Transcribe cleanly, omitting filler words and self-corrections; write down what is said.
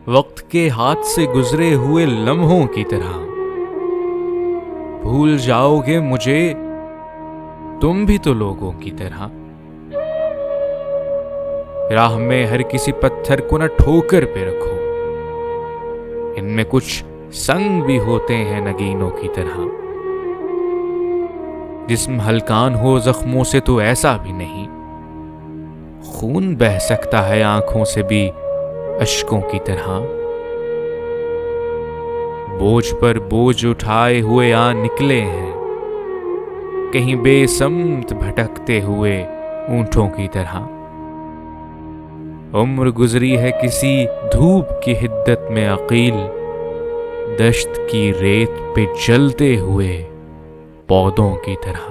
वक्त के हाथ से गुजरे हुए लम्हों की तरह। भूल जाओगे मुझे तुम भी तो लोगों की तरह। राह में हर किसी पत्थर को न ठोकर पे रखो, इनमें कुछ संग भी होते हैं नगीनों की तरह। जिस्म हलकान हो जख्मों से तो ऐसा भी नहीं, खून बह सकता है आंखों से भी अश्कों की तरह। बोझ पर बोझ उठाए हुए आ निकले हैं, कहीं बेसमत भटकते हुए ऊंटों की तरह। उम्र गुजरी है किसी धूप की हिद्दत में अकील, दश्त की रेत पे जलते हुए पौधों की तरह।